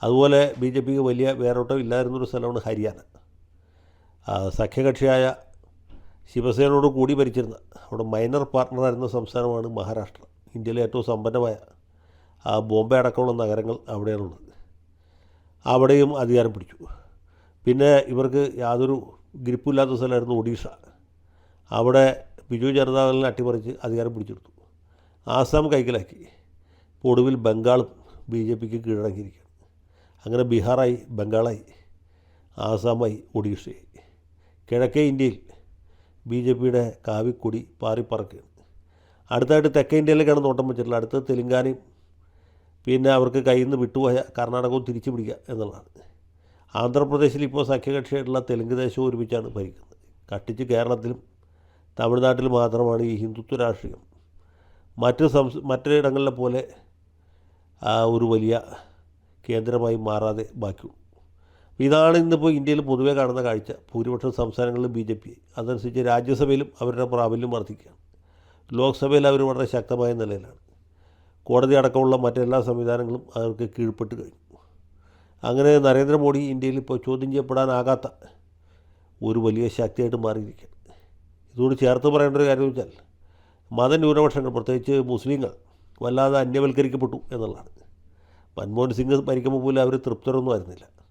അതുപോലെ B J പിക്ക് വലിയ വേരോട്ടം ഇല്ലായിരുന്നൊരു സ്ഥലമാണ് ഹരിയാന. സഖ്യകക്ഷിയായ ശിവസേനയോട് കൂടി ഭരിച്ചിരുന്ന അവിടെ മൈനർ പാർട്ട്ണറായിരുന്ന സംസ്ഥാനമാണ് മഹാരാഷ്ട്ര. ഇന്ത്യയിലെ ഏറ്റവും സമ്പന്നമായ ബോംബെ അടക്കമുള്ള നഗരങ്ങൾ അവിടെയാണുള്ളത്. അവിടെയും അധികാരം പിടിച്ചു. പിന്നെ ഇവർക്ക് യാതൊരു ഗ്രിപ്പില്ലാത്ത സ്ഥലമായിരുന്നു ഒഡീഷ. അവിടെ ബിജു ജനതാദളിനെ അട്ടിമറിച്ച് അധികാരം പിടിച്ചെടുത്തു. ആസാം കൈക്കലാക്കി. ഇപ്പോൾ ഒടുവിൽ ബംഗാളും ബി ജെ പിക്ക് കീഴടങ്ങിയിരിക്കുകയാണ്. അങ്ങനെ ബീഹാറായി, ബംഗാളായി, ആസാമായി, ഒഡീഷയായി. കിഴക്കേ ഇന്ത്യയിൽ ബി ജെ പിയുടെ കാവിക്കൊടി പാറിപ്പറക്കുകയാണ്. അടുത്തായിട്ട് തെക്കേ ഇന്ത്യയിലേക്കാണ് നോട്ടം വെച്ചിട്ടുള്ളത്. അടുത്ത് തെലുങ്കാനയും പിന്നെ അവർക്ക് കയ്യിൽ നിന്ന് വിട്ടുപോയ കർണാടകവും തിരിച്ചു പിടിക്കുക എന്നുള്ളതാണ്. ആന്ധ്രാപ്രദേശിൽ ഇപ്പോൾ സഖ്യകക്ഷിയായിട്ടുള്ള തെലുങ്ക് ദേശവും ഒരുമിച്ചാണ് ഭരിക്കുന്നത്. കട്ടിച്ച് കേരളത്തിലും തമിഴ്നാട്ടിലും മാത്രമാണ് ഈ ഹിന്ദുത്വ രാഷ്ട്രീയം മറ്റിടങ്ങളിലെ പോലെ ഒരു വലിയ കേന്ദ്രമായി മാറാതെ ബാക്കിയുള്ളൂ. ഇതാണ് ഇന്നിപ്പോൾ ഇന്ത്യയിൽ പൊതുവെ കാണുന്ന കാഴ്ച. ഭൂരിപക്ഷം സംസ്ഥാനങ്ങളിലും ബി ജെ പി. അതനുസരിച്ച് രാജ്യസഭയിലും അവരുടെ പ്രാബല്യം വർദ്ധിക്കുകയാണ്. ലോക്സഭയിൽ അവർ വളരെ ശക്തമായ നിലയിലാണ്. കോടതി അടക്കമുള്ള മറ്റെല്ലാ സംവിധാനങ്ങളും അവർക്ക് കീഴ്പ്പെട്ട് കഴിഞ്ഞു. അങ്ങനെ നരേന്ദ്രമോദി ഇന്ത്യയിൽ ഇപ്പോൾ ചോദ്യം ചെയ്യപ്പെടാനാകാത്ത ഒരു വലിയ ശക്തിയായിട്ട് മാറിയിരിക്കുകയാണ്. ഇതോട് ചേർത്ത് പറയേണ്ട ഒരു കാര്യം വെച്ചാൽ മതന്യൂനപക്ഷങ്ങൾ, പ്രത്യേകിച്ച് മുസ്ലിങ്ങൾ വല്ലാതെ അന്യവൽക്കരിക്കപ്പെട്ടു എന്നുള്ളതാണ്. മൻമോഹൻ സിംഗ് ഭരിക്കുമ്പോൾ പോലും അവർ തൃപ്തരൊന്നും ആയിരുന്നില്ല.